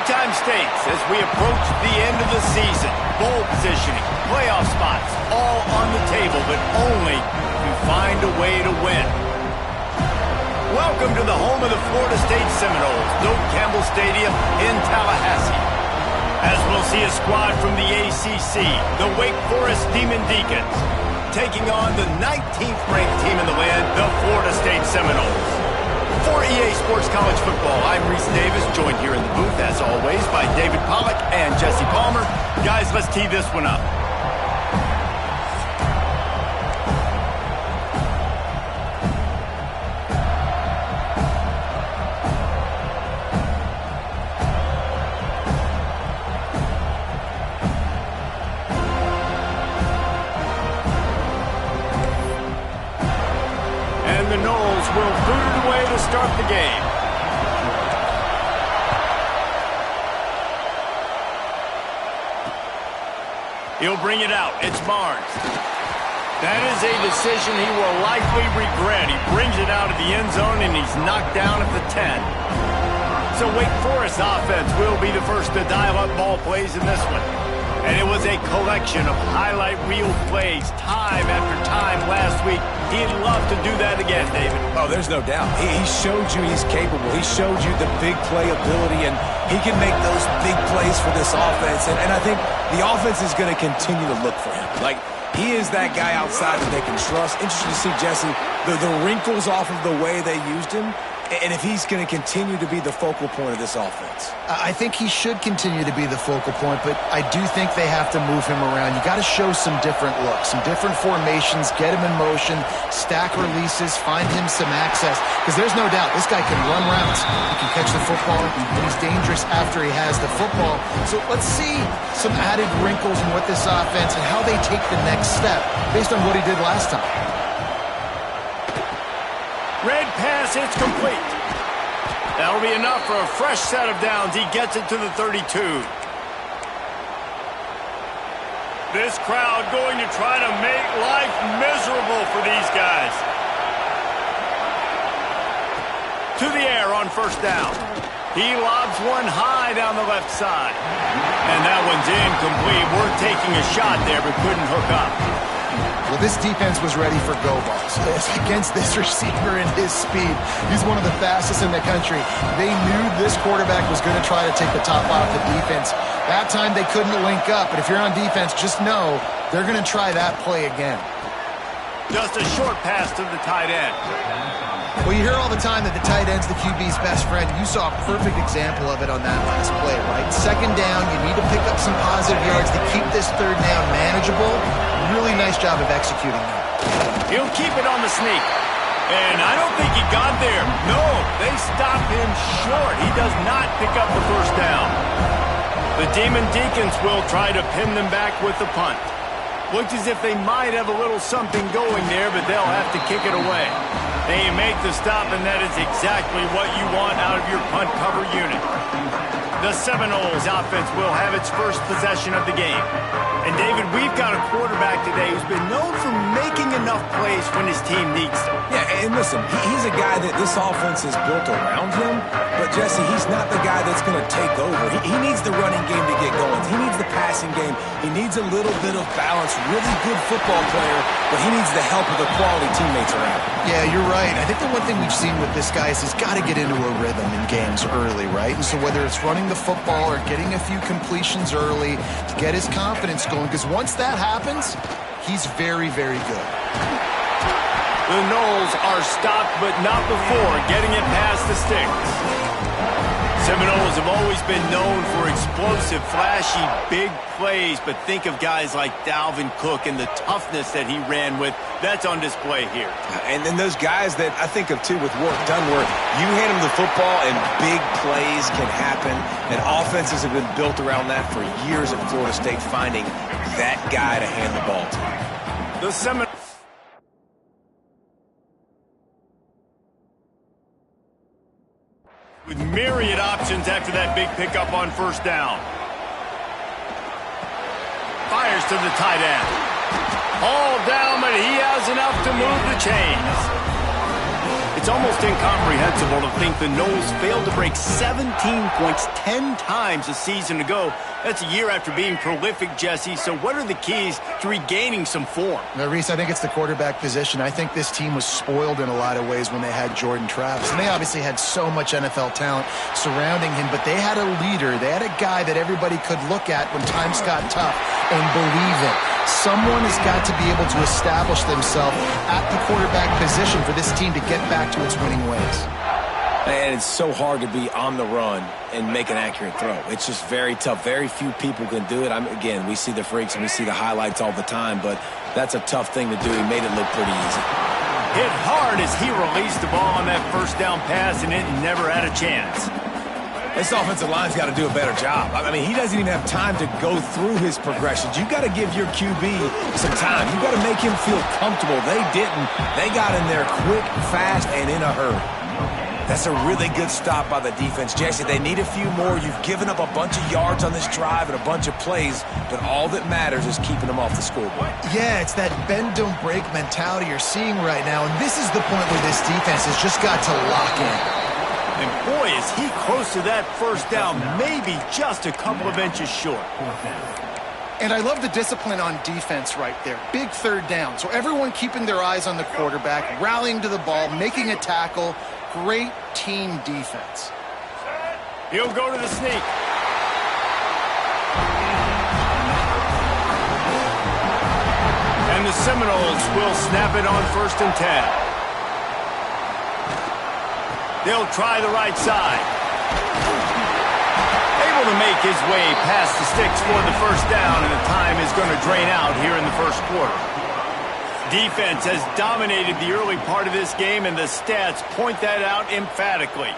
Big-time stakes as we approach the end of the season. Bowl positioning, playoff spots, all on the table, but only if you find a way to win. Welcome to the home of the Florida State Seminoles, Doak Campbell Stadium in Tallahassee. As we'll see a squad from the ACC, the Wake Forest Demon Deacons, taking on the 19th ranked team in the land, the Florida State Seminoles. For EA Sports College Football, I'm Reese Davis, joined here in the booth, as always, by David Pollack and Jesse Palmer. Guys, let's tee this one up. The Noles will boot it away to start the game. He'll bring it out. It's Barnes. That is a decision he will likely regret. He brings it out of the end zone, and he's knocked down at the 10. So Wake Forest offense will be the first to dial up ball plays in this one. And it was a collection of highlight reel plays time after time last week. He'd love to do that again, David. Oh, there's no doubt. He showed you he's capable. He showed you the big play ability, and he can make those big plays for this offense. And I think the offense is going to continue to look for him. Like, he is that guy outside that they can trust. Interesting to see, Jesse, the wrinkles off of the way they used him. And if he's going to continue to be the focal point of this offense. I think he should continue to be the focal point, but I do think they have to move him around. You got to show some different looks, some different formations, get him in motion, stack releases, find him some access. Because there's no doubt this guy can run routes, he can catch the football, and he's dangerous after he has the football. So let's see some added wrinkles in what this offense and how they take the next step based on what he did last time. Red pass, it's complete. That'll be enough for a fresh set of downs. He gets it to the 32. This crowd going to try to make life miserable for these guys. To the air on first down. He lobs one high down the left side. And that one's incomplete. We're taking a shot there, but couldn't hook up. Well, this defense was ready for go balls. Against this receiver and his speed, he's one of the fastest in the country. They knew this quarterback was going to try to take the top off the defense. That time they couldn't link up, but if you're on defense, just know they're going to try that play again. Just a short pass to the tight end. Well, you hear all the time that the tight end's the QB's best friend. You saw a perfect example of it on that last play, right? Second down, you need to pick up some positive yards to keep this third down manageable. Really nice job of executing that. He'll keep it on the sneak. And I don't think he got there. No, they stop him short. He does not pick up the first down. The Demon Deacons will try to pin them back with the punt. Looks as if they might have a little something going there, but they'll have to kick it away. They make the stop, and that is exactly what you want out of your punt cover unit. The Seminoles offense will have its first possession of the game. And, David, we've got a quarterback today who's been known for making enough plays when his team needs them. Yeah, and listen, he's a guy that this offense is built around him. But, Jesse, he's not the guy that's going to take over. He needs the running game to get going. He needs the passing game. He needs a little bit of balance. Really good football player, but he needs the help of the quality teammates around him. Yeah, you're right. I think the one thing we've seen with this guy is he's got to get into a rhythm in games early, right? And so whether it's running the football or getting a few completions early to get his confidence going, because once that happens, he's very, very good. The Noles are stopped, but not before getting it past the sticks. Seminoles have always been known for explosive, flashy, big plays, but think of guys like Dalvin Cook and the toughness that he ran with. That's on display here. And then those guys that I think of, too, with work done, where you hand them the football and big plays can happen, and offenses have been built around that for years at Florida State, finding that guy to hand the ball to. The Seminoles. With myriad options after that big pickup on first down. Fires to the tight end. All down, but he has enough to move the chains. It's almost incomprehensible to think the Noles failed to break 17 points 10 times a season ago. That's a year after being prolific, Jesse. So what are the keys to regaining some form? Now, Reese, I think it's the quarterback position. I think this team was spoiled in a lot of ways when they had Jordan Travis. And they obviously had so much NFL talent surrounding him, but they had a leader. They had a guy that everybody could look at when times got tough and believe in. Someone has got to be able to establish themselves at the quarterback position for this team to get back to its winning ways. And it's so hard to be on the run and make an accurate throw. It's just very tough. Very few people can do it. Again, we see the freaks and we see the highlights all the time, but that's a tough thing to do. He made it look pretty easy. Hit hard as he released the ball on that first down pass, and it never had a chance. This offensive line's got to do a better job. I mean, he doesn't even have time to go through his progressions. You got to give your QB some time. You got to make him feel comfortable. They didn't. They got in there quick, fast, and in a hurry. That's a really good stop by the defense. Jesse, they need a few more. You've given up a bunch of yards on this drive and a bunch of plays, but all that matters is keeping them off the scoreboard. Yeah, it's that bend, don't break mentality you're seeing right now, and this is the point where this defense has just got to lock in. And boy, is he close to that first down, maybe just a couple of inches short. And I love the discipline on defense right there. Big third down. So everyone keeping their eyes on the quarterback, rallying to the ball, making a tackle. Great team defense. He'll go to the sneak. And the Seminoles will snap it on 1st and 10. They'll try the right side. Able to make his way past the sticks for the first down, and the time is going to drain out here in the first quarter. Defense has dominated the early part of this game, and the stats point that out emphatically.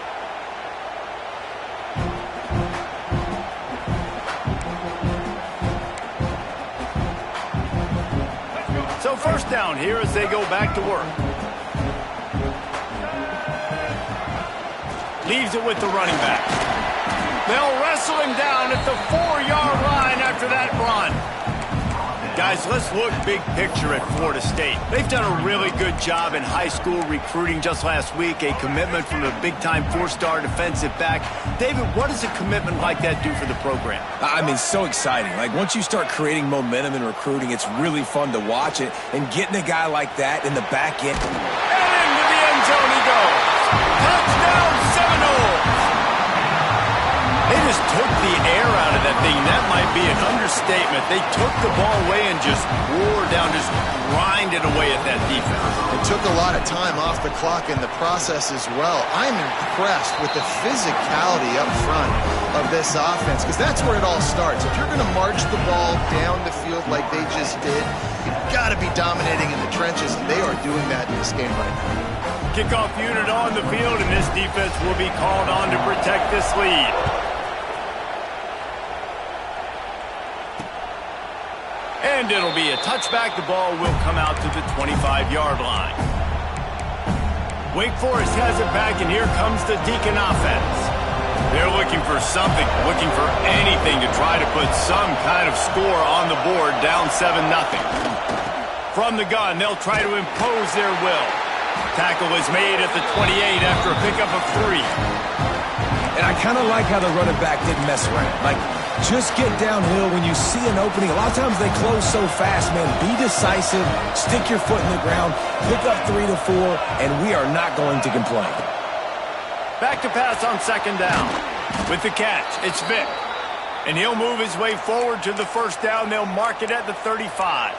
So first down here as they go back to work. Leaves it with the running back. They'll wrestle him down at the 4-yard line after that run. Guys, let's look big picture at Florida State. They've done a really good job in high school recruiting just last week, a commitment from a big-time 4-star defensive back. David, what does a commitment like that do for the program? I mean, so exciting. Like, once you start creating momentum in recruiting, it's really fun to watch it. And getting a guy like that in the back end. And into the end zone he goes. Touchdown, Seminoles! They just took the air out of that thing. That might be an understatement. They took the ball away and just wore down, just grinded away at that defense. It took a lot of time off the clock in the process as well. I'm impressed with the physicality up front of this offense, because that's where it all starts. If you're going to march the ball down the field like they just did, you've got to be dominating in the trenches, and they are doing that in this game right now. Kickoff unit on the field, and this defense will be called on to protect this lead. And it'll be a touchback. The ball will come out to the 25-yard line. Wake Forest has it back, and here comes the Deacon offense. They're looking for something, looking for anything to try to put some kind of score on the board, down 7-0. From the gun, they'll try to impose their will. Tackle is made at the 28 after a pickup of 3. And I kind of like how the running back didn't mess around. Like, just get downhill when you see an opening. A lot of times they close so fast, man. Be decisive, stick your foot in the ground, pick up 3 to 4, and we are not going to complain. Back to pass on 2nd down. With the catch, it's Vick. And he'll move his way forward to the first down. They'll mark it at the 35.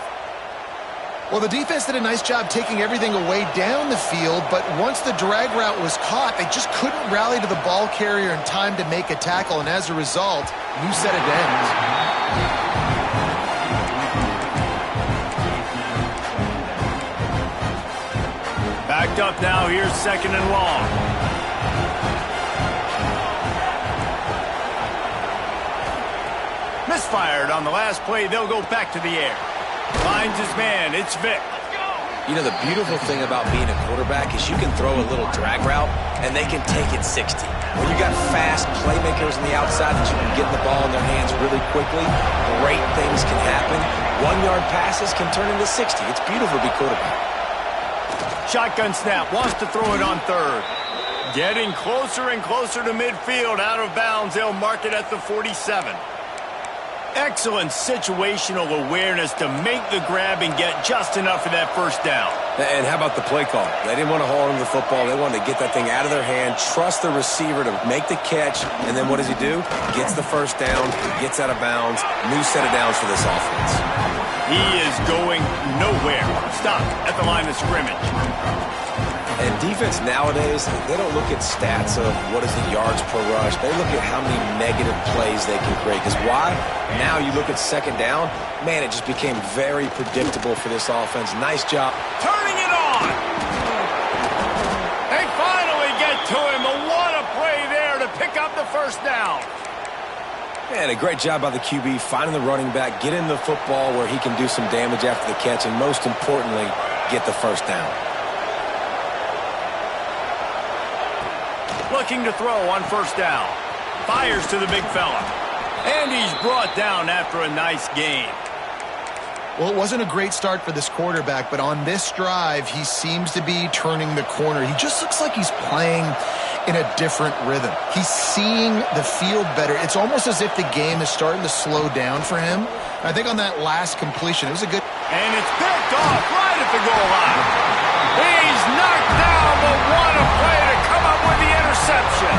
Well, the defense did a nice job taking everything away down the field, but once the drag route was caught, they just couldn't rally to the ball carrier in time to make a tackle, and as a result, new set of downs. Backed up now, here's 2nd and long. Misfired on the last play, they'll go back to the air. Finds his man, it's Vick. You know, the beautiful thing about being a quarterback is you can throw a little drag route, and they can take it 60. When you got fast playmakers on the outside that you can get the ball in their hands really quickly, great things can happen. 1-yard passes can turn into 60. It's beautiful to be quarterback. Shotgun snap, wants to throw it on third. Getting closer and closer to midfield, out of bounds. They'll mark it at the 47. Excellent situational awareness to make the grab and get just enough for that first down. And how about the play call? They didn't want to hold on to the football. They wanted to get that thing out of their hand, trust the receiver to make the catch, and then what does he do? Gets the first down, gets out of bounds. New set of downs for this offense. He is going nowhere. Stopped at the line of scrimmage. And defense nowadays, they don't look at stats of what is the yards per rush. They look at how many negative plays they can create. Because why? Now you look at second down, man, it just became very predictable for this offense. Nice job. Turning it on. They finally get to him. What a play there to pick up the first down. And a great job by the QB finding the running back, getting the football where he can do some damage after the catch, and most importantly, get the first down. Looking to throw on first down. Fires to the big fella. And he's brought down after a nice gain. Well, it wasn't a great start for this quarterback, but on this drive, he seems to be turning the corner. He just looks like he's playing in a different rhythm. He's seeing the field better. It's almost as if the game is starting to slow down for him. I think on that last completion, it was a good... And it's picked off right at the goal line. He's knocked down, but what a play to come up with the interception.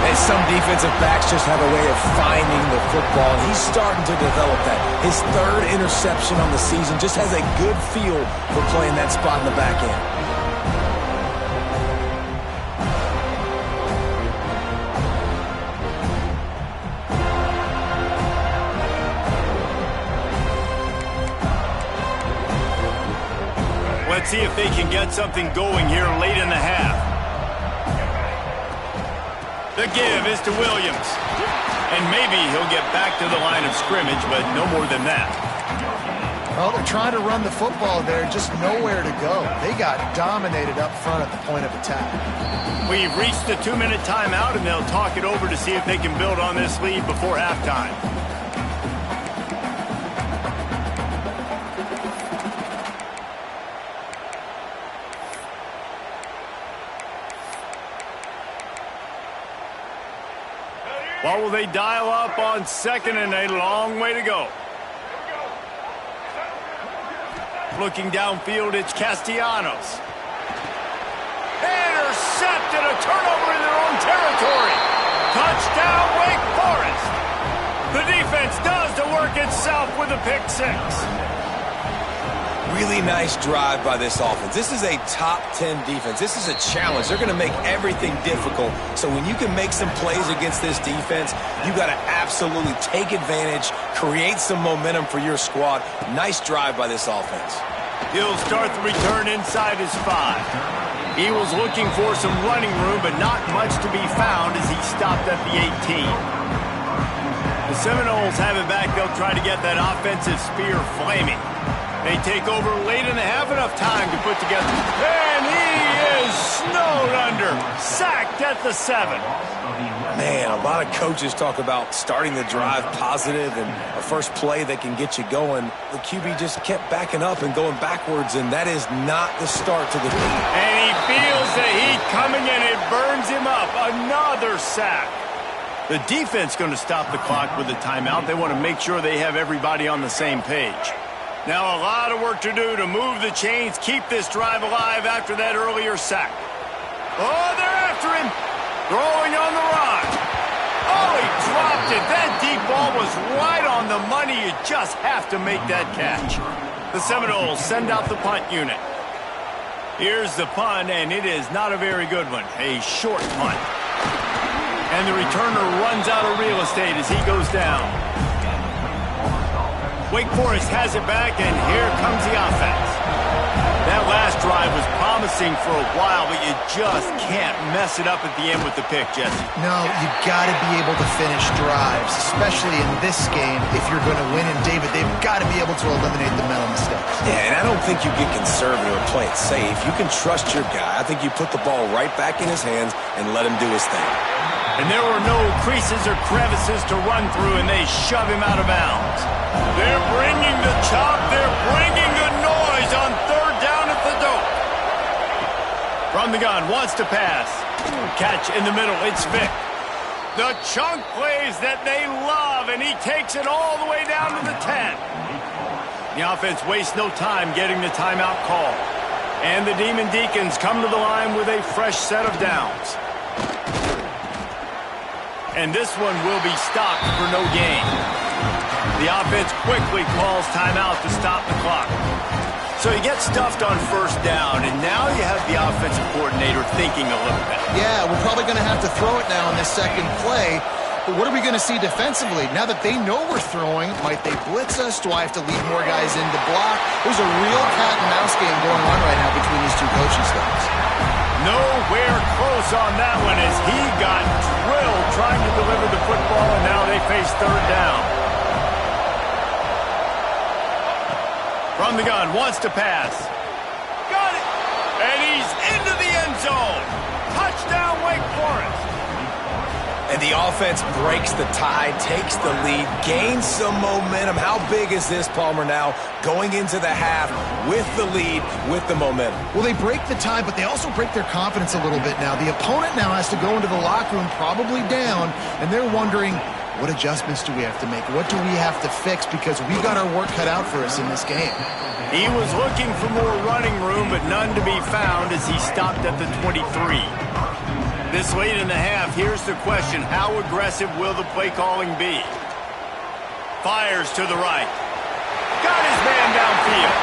And some defensive backs just have a way of finding the football. He's starting to develop that. His third interception on the season, just has a good feel for playing that spot in the back end. Let's see if they can get something going here late in the half. The give is to Williams. And maybe he'll get back to the line of scrimmage, but no more than that. Well, they're trying to run the football there, just nowhere to go. They got dominated up front at the point of attack. We've reached the 2-minute timeout, and they'll talk it over to see if they can build on this lead before halftime. What will they dial up on second and a long way to go? Looking downfield, it's Castellanos. Intercepted, a turnover in their own territory. Touchdown, Wake Forest. The defense does the work itself with a pick six. Really nice drive by this offense. This is a top 10 defense. This is a challenge. They're going to make everything difficult. So when you can make some plays against this defense, you got to absolutely take advantage, create some momentum for your squad. Nice drive by this offense. He'll start the return inside his 5. Eagles looking for some running room, but not much to be found as he stopped at the 18. The Seminoles have it back. They'll try to get that offensive spear flaming. They take over late in the half, enough time to put together. And he is snowed under. Sacked at the 7. Man, a lot of coaches talk about starting the drive positive and a first play that can get you going. The QB just kept backing up and going backwards, and that is not the start to the game. And he feels the heat coming, and it burns him up. Another sack. The defense going to stop the clock with a timeout. They want to make sure they have everybody on the same page. Now a lot of work to do to move the chains, keep this drive alive after that earlier sack. Oh, they're after him. Throwing on the run. Oh, he dropped it. That deep ball was right on the money. You just have to make that catch. The Seminoles send out the punt unit. Here's the punt, and it is not a very good one. A short punt. And the returner runs out of real estate as he goes down. Wake Forest has it back, and here comes the offense. That last drive was promising for a while, but you just can't mess it up at the end with the pick, Jesse. No, you got to be able to finish drives, especially in this game. If you're going to win, and David, they've got to be able to eliminate the mental mistakes. Yeah, and I don't think you get conservative or play it safe. You can trust your guy. I think you put the ball right back in his hands and let him do his thing. And there were no creases or crevices to run through, and they shove him out of bounds. They're bringing the chop. They're bringing the noise on third down at the dope. From the gun, wants to pass. Catch in the middle, it's Vick. The chunk plays that they love, and he takes it all the way down to the 10. The offense wastes no time getting the timeout call. And the Demon Deacons come to the line with a fresh set of downs. And this one will be stopped for no gain. The offense quickly calls timeout to stop the clock. So he gets stuffed on first down, and now you have the offensive coordinator thinking a little bit. Yeah, we're probably going to have to throw it now in this second play. But what are we going to see defensively? Now that they know we're throwing, might they blitz us? Do I have to leave more guys in to block? There's a real cat and mouse game going on right now between these two coaching staffs. Nowhere close on that one as he got drilled trying to deliver the football, and now they face third down. From the gun, wants to pass. Got it! And he's into the end zone. Touchdown, Wake Forest. And the offense breaks the tie, takes the lead, gains some momentum. How big is this, Palmer, now going into the half with the lead, with the momentum? Well, they break the tie, but they also break their confidence a little bit now. The opponent now has to go into the locker room probably down, and they're wondering, what adjustments do we have to make? What do we have to fix? Because we got our work cut out for us in this game. He was looking for more running room, but none to be found as he stopped at the 23. This late in the half, here's the question. How aggressive will the play calling be? Fires to the right. Got his man downfield.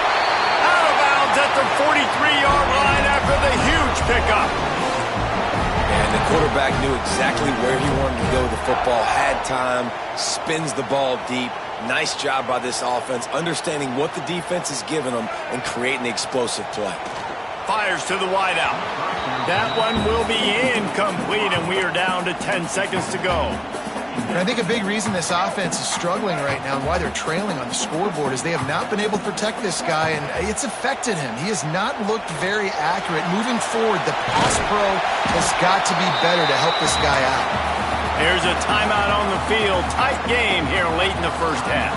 Out of bounds at the 43-yard line after the huge pickup. And the quarterback knew exactly where he wanted to go with the football, had time, spins the ball deep. Nice job by this offense, understanding what the defense is giving them and creating the explosive play. Fires to the wideout. That one will be incomplete, and we are down to 10 seconds to go. And I think a big reason this offense is struggling right now and why they're trailing on the scoreboard is they have not been able to protect this guy, and it's affected him. He has not looked very accurate. Moving forward, the pass pro has got to be better to help this guy out. There's a timeout on the field. Tight game here late in the first half.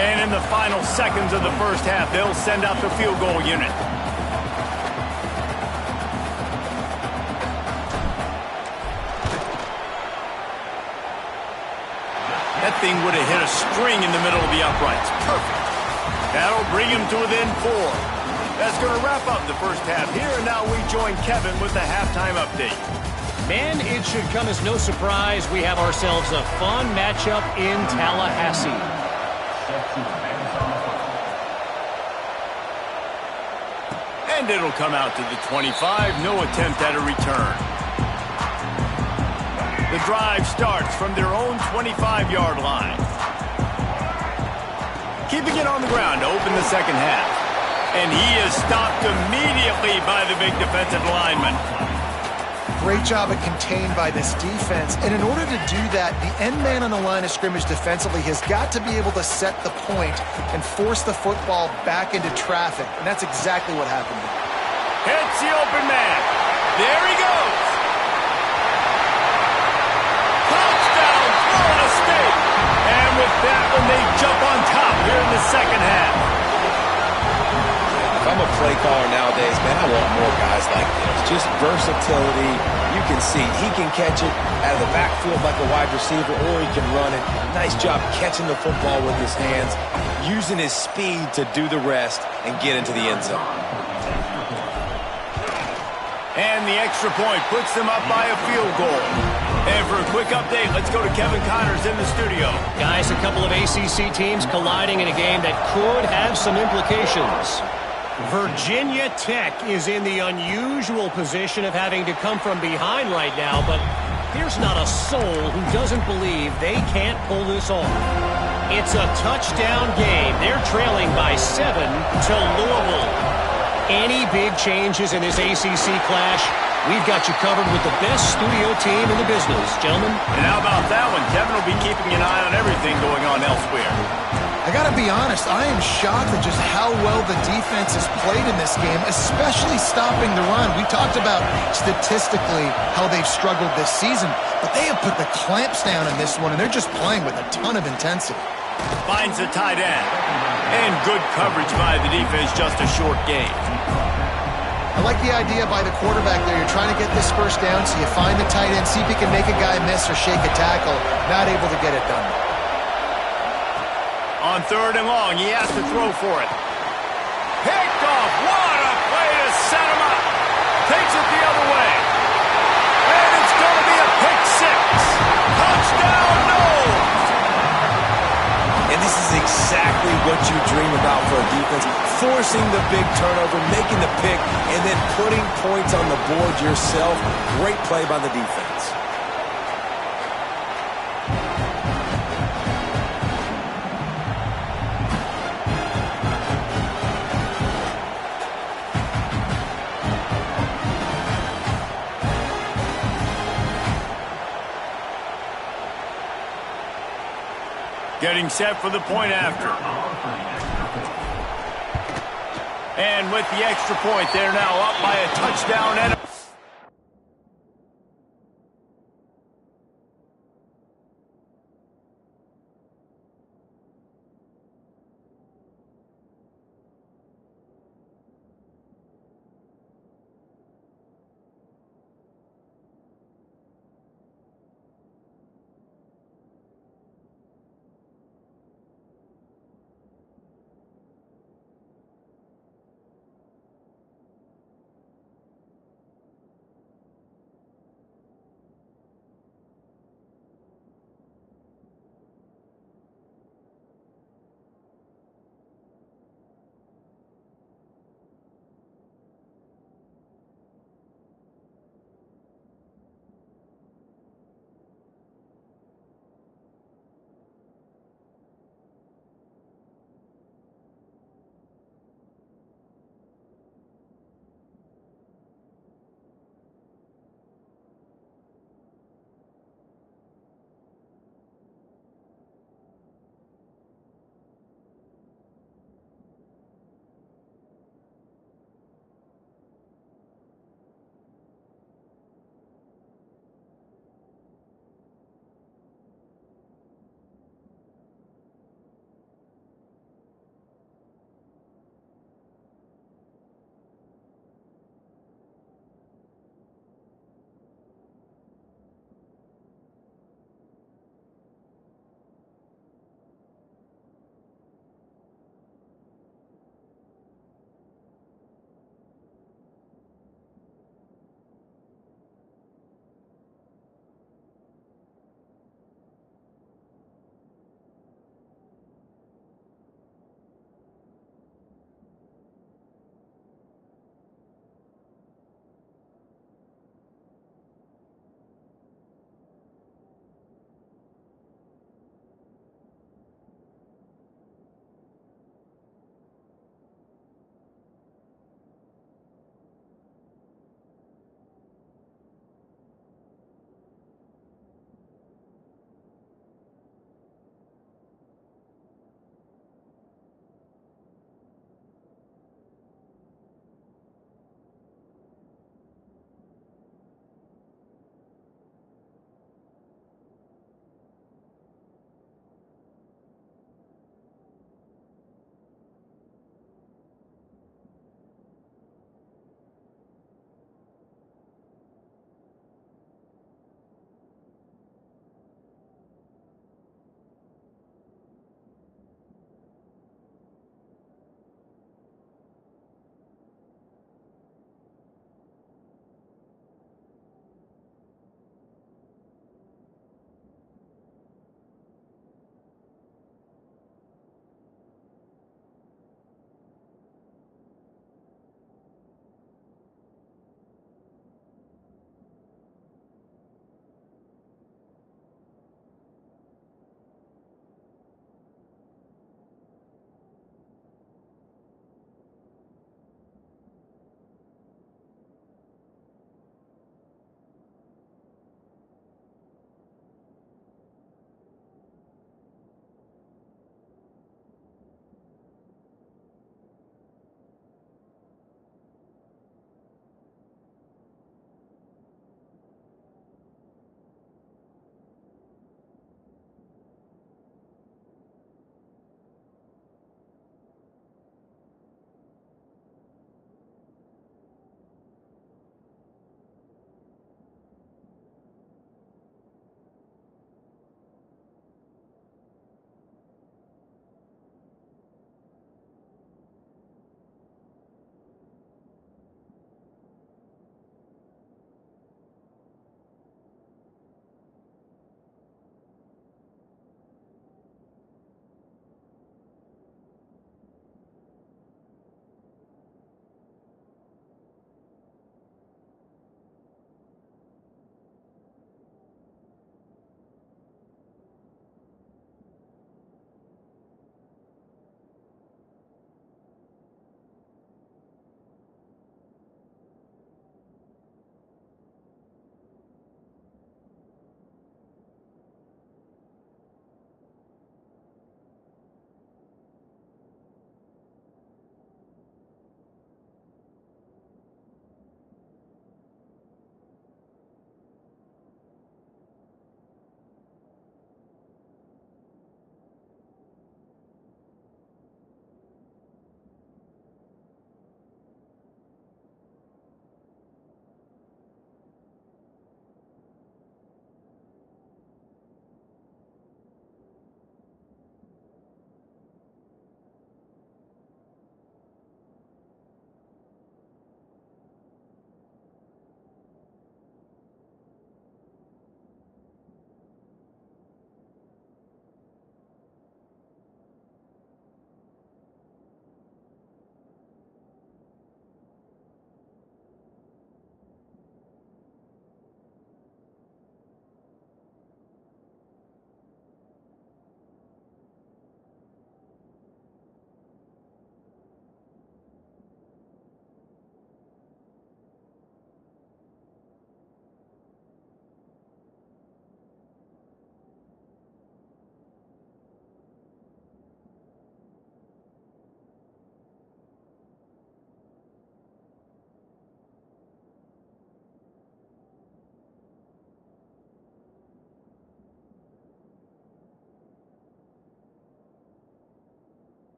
And in the final seconds of the first half, they'll send out the field goal unit. That thing would have hit a string in the middle of the uprights. Perfect. That'll bring him to within 4. That's going to wrap up the first half here, and now we join Kevin with the halftime update. Man, it should come as no surprise we have ourselves a fun matchup in Tallahassee. And it'll come out to the 25. No attempt at a return. The drive starts from their own 25-yard line. Keeping it on the ground to open the second half. And he is stopped immediately by the big defensive lineman. Great job at contained by this defense. And in order to do that, the end man on the line of scrimmage defensively has got to be able to set the point and force the football back into traffic. And that's exactly what happened. Hits the open man. There he goes. Touchdown, Florida State. And with that one, they jump on top here in the second half. If I'm a play caller nowadays, man, I want more guys like this. Just versatility. You can see he can catch it out of the backfield like a wide receiver, or he can run it. Nice job catching the football with his hands, using his speed to do the rest and get into the end zone. And the extra point puts them up by a field goal. And for a quick update, let's go to Kevin Connors in the studio. Guys, a couple of ACC teams colliding in a game that could have some implications. Virginia Tech is in the unusual position of having to come from behind right now, but there's not a soul who doesn't believe they can't pull this off. It's a touchdown game. They're trailing by 7 to Louisville. Any big changes in this ACC clash, we've got you covered with the best studio team in the business, gentlemen. And how about that one? Kevin will be keeping an eye on everything going on elsewhere. I got to be honest, I am shocked at just how well the defense has played in this game, especially stopping the run. We talked about statistically how they've struggled this season, but they have put the clamps down in this one, and they're just playing with a ton of intensity. Finds the tight end. And good coverage by the defense, just a short gain. I like the idea by the quarterback there. You're trying to get this first down, so you find the tight end, see if he can make a guy miss or shake a tackle. Not able to get it done. On 3rd and long, he has to throw for it. Picked off. What a play to set him up. Takes it the other way. And it's going to be a pick 6. Touchdown, no! And this is exactly what you dream about for a defense. Forcing the big turnover, making the pick, and then putting points on the board yourself. Great play by the defense. Getting set for the point after. And with the extra point, they're now up by a touchdown and a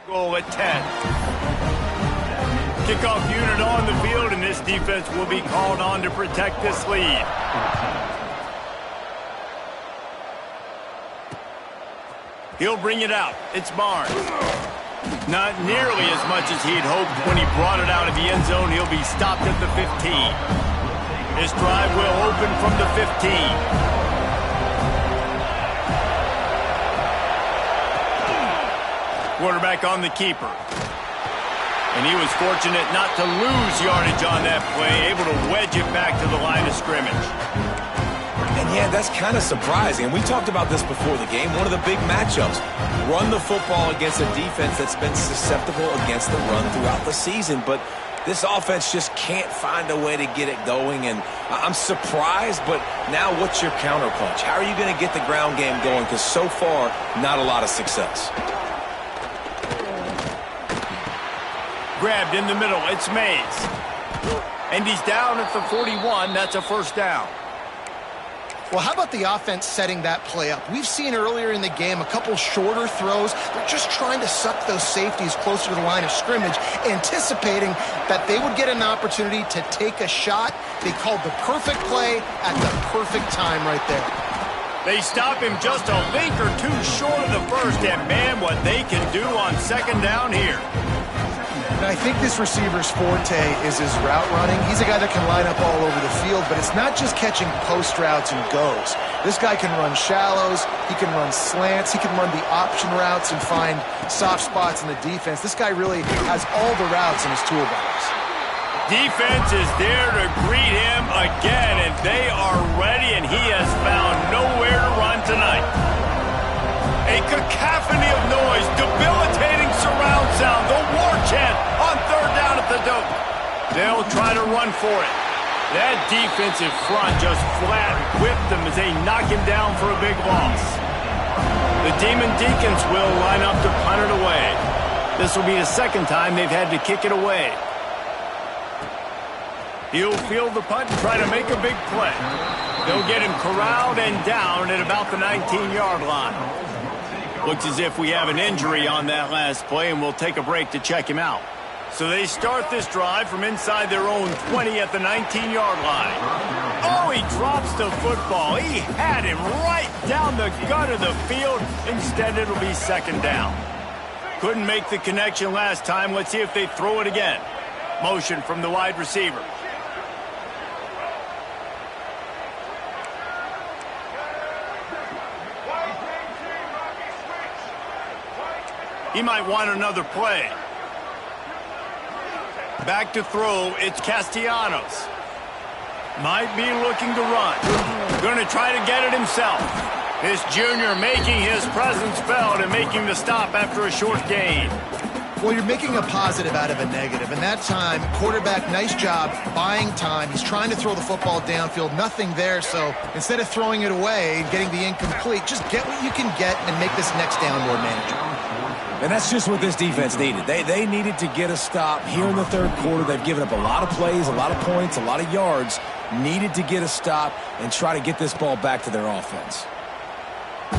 Goal at 10. Kickoff unit on the field, and this defense will be called on to protect this lead. He'll bring it out. It's Barnes. Not nearly as much as he'd hoped when he brought it out of the end zone. He'll be stopped at the 15. This drive will open from the 15. Quarterback on the keeper. And he was fortunate not to lose yardage on that play, able to wedge it back to the line of scrimmage. And yeah, that's kind of surprising. And we talked about this before the game. One of the big matchups. Run the football against a defense that's been susceptible against the run throughout the season. But this offense just can't find a way to get it going. And I'm surprised, but now what's your counterpunch? How are you going to get the ground game going? Because so far, not a lot of success. Grabbed in the middle. It's Mays. And he's down at the 41. That's a first down. Well, how about the offense setting that play up? We've seen earlier in the game a couple shorter throws. They're just trying to suck those safeties closer to the line of scrimmage, anticipating that they would get an opportunity to take a shot. They called the perfect play at the perfect time right there. They stop him just a link or two short of the first, and man, what they can do on second down here. And I think this receiver's forte is his route running. He's a guy that can line up all over the field, but it's not just catching post routes and goes. This guy can run shallows, he can run slants, he can run the option routes and find soft spots in the defense. This guy really has all the routes in his toolbox. Defense is there to greet him again, and they are ready, and he has found nowhere to run tonight. A cacophony of noise, debilitating surround sound, the war chant on third down at the dope. They'll try to run for it. That defensive front just flat whipped them as they knock him down for a big loss. The Demon Deacons will line up to punt it away. This will be the second time they've had to kick it away. He'll field the punt and try to make a big play. They'll get him corralled and down at about the 19-yard line. Looks as if we have an injury on that last play, and we'll take a break to check him out. So they start this drive from inside their own 20 at the 19-yard line. Oh, he drops the football. He had him right down the gut of the field. Instead, it'll be second down. Couldn't make the connection last time. Let's see if they throw it again. Motion from the wide receiver. He might want another play. Back to throw, it's Castellanos. Might be looking to run. Going to try to get it himself. This junior making his presence felt and making the stop after a short gain. Well, you're making a positive out of a negative. And that time, quarterback, nice job buying time. He's trying to throw the football downfield. Nothing there, so instead of throwing it away and getting the incomplete, just get what you can get and make this next down more manageable. And that's just what this defense needed. They needed to get a stop here in the third quarter. They've given up a lot of plays, a lot of points, a lot of yards. Needed to get a stop and try to get this ball back to their offense.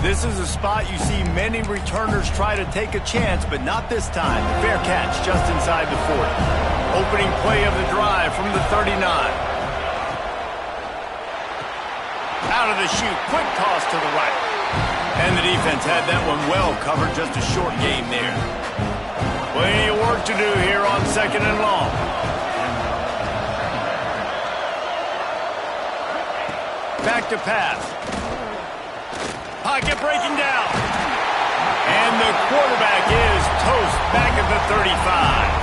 This is a spot you see many returners try to take a chance, but not this time. Fair catch just inside the 40. Opening play of the drive from the 39. Out of the chute, quick toss to the right. And the defense had that one well covered, just a short game there. Plenty of work to do here on second and long. Back to pass. Pocket breaking down. And the quarterback is toast back at the 35.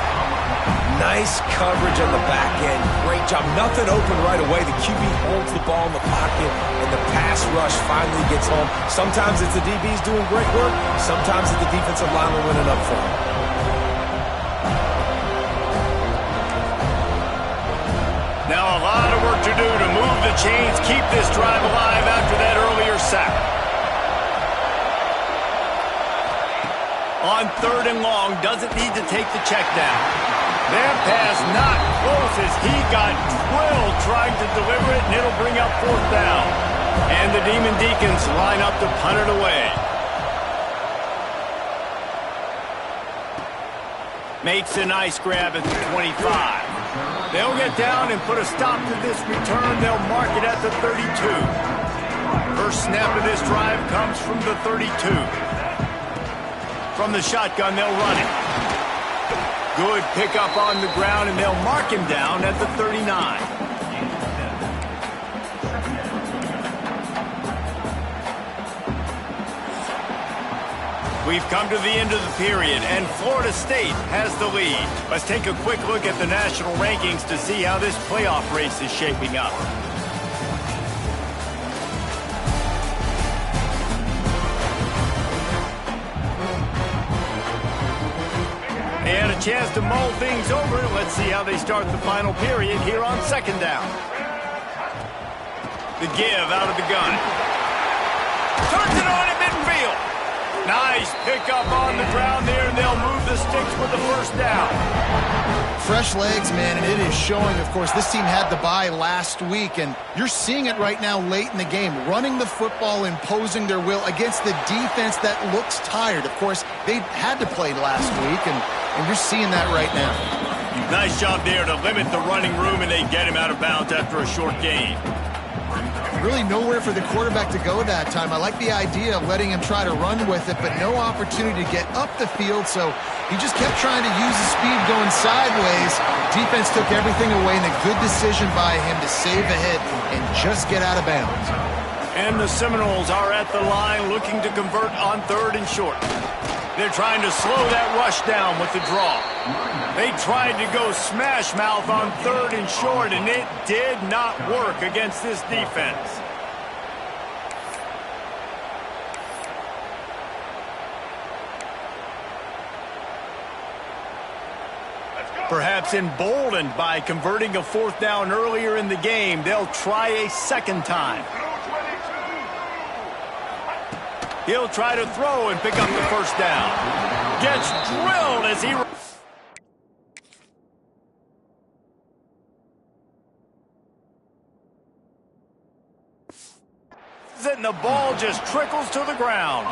Nice coverage on the back end. Great job. Nothing open right away. The QB holds the ball in the pocket, and the pass rush finally gets home. Sometimes it's the DBs doing great work. Sometimes it's the defensive lineman winning up for him. Now a lot of work to do to move the chains, keep this drive alive after that earlier sack. On third and long, doesn't need to take the check down. That pass not close as he got drilled trying to deliver it, and it'll bring up fourth down. And the Demon Deacons line up to punt it away. Makes a nice grab at the 25. They'll get down and put a stop to this return. They'll mark it at the 32. First snap of this drive comes from the 32. From the shotgun, they'll run it. Good pickup on the ground, and they'll mark him down at the 39. We've come to the end of the period, and Florida State has the lead. Let's take a quick look at the national rankings to see how this playoff race is shaping up. They had a chance to mull things over. Let's see how they start the final period here on second down. The give out of the gun. Turns it on at midfield. Nice pickup on the ground there, and they'll move the sticks with the first down. Fresh legs, man, and it is showing. Of course, this team had the bye last week, and you're seeing it right now late in the game. Running the football, imposing their will against the defense that looks tired. Of course, they had to play last week, and you're seeing that right now. Nice job there to limit the running room, and they get him out of bounds after a short gain. Really nowhere for the quarterback to go that time. I like the idea of letting him try to run with it, but no opportunity to get up the field, so he just kept trying to use his speed going sideways. Defense took everything away, and a good decision by him to save a hit and just get out of bounds. And the Seminoles are at the line looking to convert on third and short. They're trying to slow that rush down with the draw. They tried to go smash mouth on third and short, and it did not work against this defense. Perhaps emboldened by converting a fourth down earlier in the game, they'll try a second time. He'll try to throw and pick up the first down. Gets drilled as he... and the ball just trickles to the ground.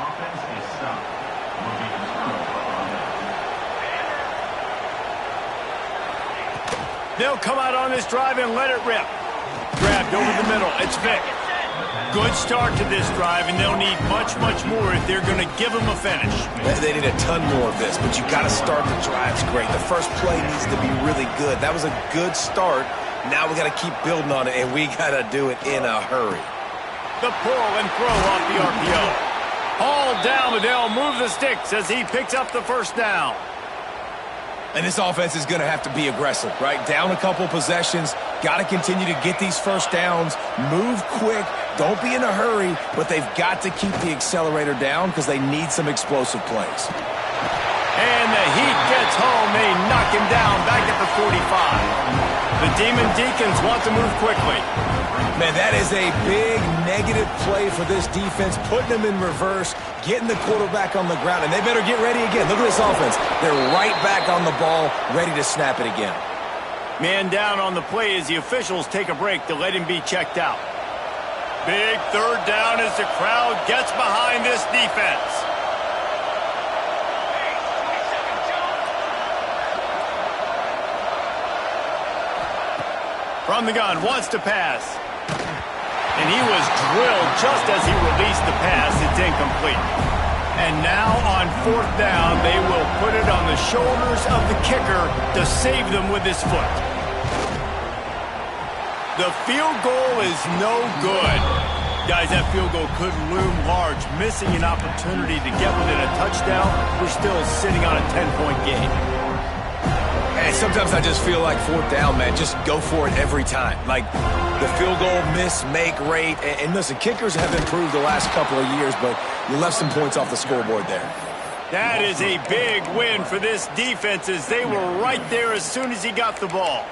They'll come out on this drive and let it rip. Grabbed over the middle. It's Vic. Good start to this drive, and they'll need much, much more if they're going to give them a finish. They need a ton more of this, but you got to start the drives great. The first play needs to be really good. That was a good start. Now we got to keep building on it, and we got to do it in a hurry. The pull and throw off the RPO. All down, but they'll move the sticks as he picks up the first down. And this offense is going to have to be aggressive, right? Down a couple possessions, got to continue to get these first downs, move quick, don't be in a hurry, but they've got to keep the accelerator down because they need some explosive plays. And the heat gets home. They knock him down back at the 45. The Demon Deacons want to move quickly. Man, that is a big negative play for this defense, putting them in reverse, getting the quarterback on the ground, and they better get ready again. Look at this offense. They're right back on the ball, ready to snap it again. Man down on the play as the officials take a break to let him be checked out. Big third down as the crowd gets behind this defense. From the gun, wants to pass. And he was drilled just as he released the pass. It's incomplete. And now on fourth down, they will put it on the shoulders of the kicker to save them with his foot. The field goal is no good. Guys, that field goal could loom large. Missing an opportunity to get within a touchdown. We're still sitting on a 10-point game. And sometimes I just feel like fourth down, man, just go for it every time. Like the field goal miss-make rate. And listen, kickers have improved the last couple of years, but you left some points off the scoreboard there. That is a big win for this defense as they were right there as soon as he got the ball.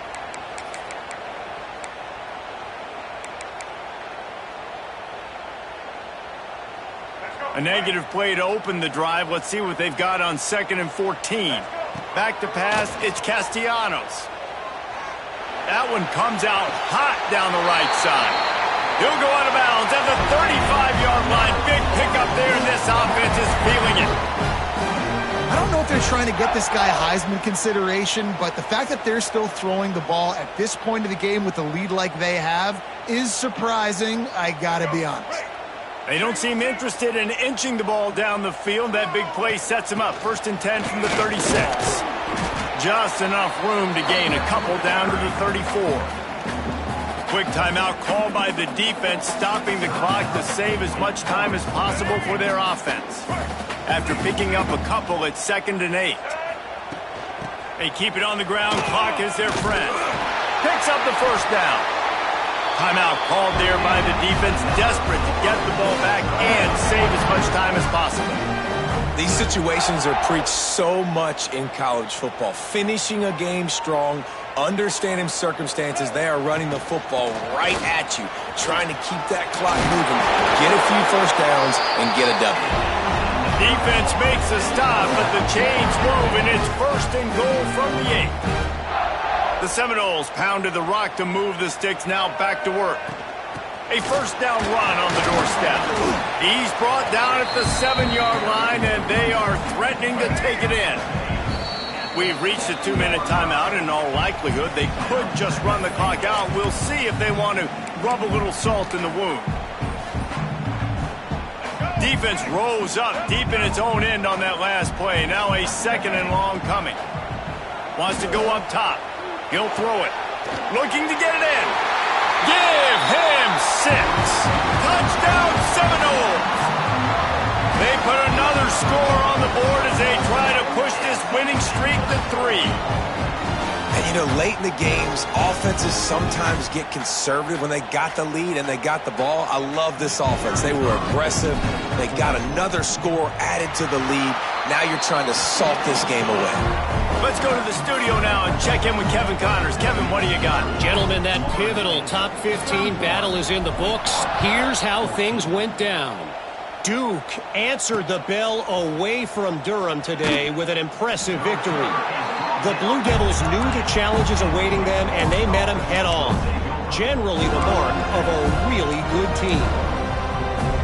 A negative play to open the drive. Let's see what they've got on 2nd and 14. Back to pass, it's Castellanos. That one comes out hot down the right side. He'll go out of bounds at the 35-yard line. Big pickup there, and this offense is feeling it. I don't know if they're trying to get this guy Heisman consideration, but the fact that they're still throwing the ball at this point of the game with a lead like they have is surprising, I gotta be honest. They don't seem interested in inching the ball down the field. That big play sets them up. 1st and 10 from the 36. Just enough room to gain a couple down to the 34. Quick timeout called by the defense, stopping the clock to save as much time as possible for their offense. After picking up a couple, it's 2nd and 8. They keep it on the ground. Clock is their friend. Picks up the 1st down. Timeout called there by the defense, desperate to get the ball back and save as much time as possible. These situations are preached so much in college football. Finishing a game strong, understanding circumstances. They are running the football right at you, trying to keep that clock moving, get a few 1st downs, and get a W. Defense makes a stop, but the chains move, and it's 1st and goal from the 8. The Seminoles pounded the rock to move the sticks, now back to work. A 1st down run on the doorstep. He's brought down at the 7-yard line, and they are threatening to take it in. We've reached a 2-minute timeout. In all likelihood, they could just run the clock out. We'll see if they want to rub a little salt in the wound. Defense rose up deep in its own end on that last play. Now a 2nd and long coming. Wants to go up top. He'll throw it. Looking to get it in. Give him 6. Touchdown Seminoles. They put another score on the board as they try to push this winning streak to 3. And, you know, late in the games, offenses sometimes get conservative when they got the lead and they got the ball. I love this offense. They were aggressive. They got another score added to the lead. Now you're trying to salt this game away. Let's go to the studio now and check in with Kevin Connors. Kevin, what do you got? Gentlemen, that pivotal top 15 battle is in the books. Here's how things went down. Duke answered the bell away from Durham today with an impressive victory. The Blue Devils knew the challenges awaiting them, and they met them head-on. Generally the mark of a really good team.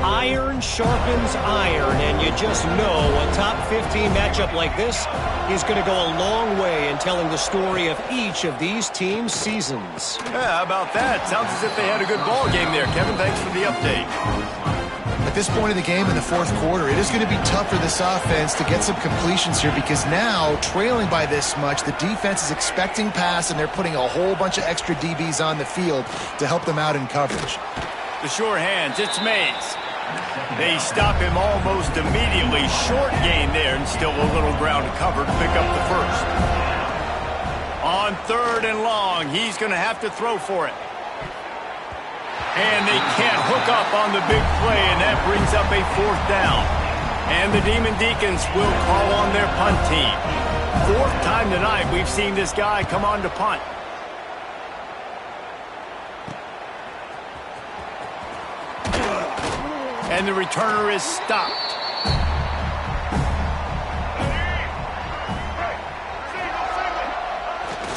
Iron sharpens iron, and you just know a top 15 matchup like this is going to go a long way in telling the story of each of these teams' seasons. Yeah, how about that? Sounds as if they had a good ball game there. Kevin, thanks for the update. At this point of the game in the 4th quarter, it is going to be tough for this offense to get some completions here because now, trailing by this much, the defense is expecting pass, and they're putting a whole bunch of extra DBs on the field to help them out in coverage. The sure hands, it's Mays. They stop him almost immediately. Short gain there, and still a little ground covered to pick up the 1st. On 3rd and long, he's going to have to throw for it. And they can't hook up on the big play, and that brings up a 4th down. And the Demon Deacons will call on their punt team. 4th time tonight we've seen this guy come on to punt. And the returner is stopped.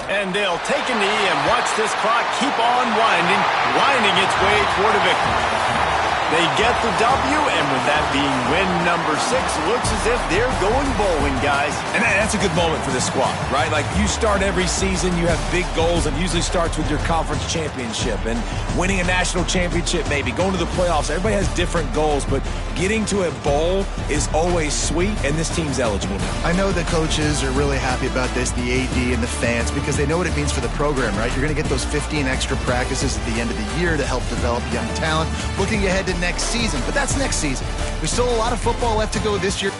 And they'll take a knee and watch this clock keep on winding its way toward a victory. They get the W, and with that being win number 6, looks as if they're going bowling, guys. And that's a good moment for this squad, right? Like, you start every season, you have big goals. It usually starts with your conference championship and winning a national championship, maybe going to the playoffs. Everybody has different goals, but getting to a bowl is always sweet, and this team's eligible now. I know the coaches are really happy about this, the AD and the fans, because they know what it means for the program, right? You're going to get those 15 extra practices at the end of the year to help develop young talent. Looking ahead to next season, but that's next season. There's still a lot of football left to go this year.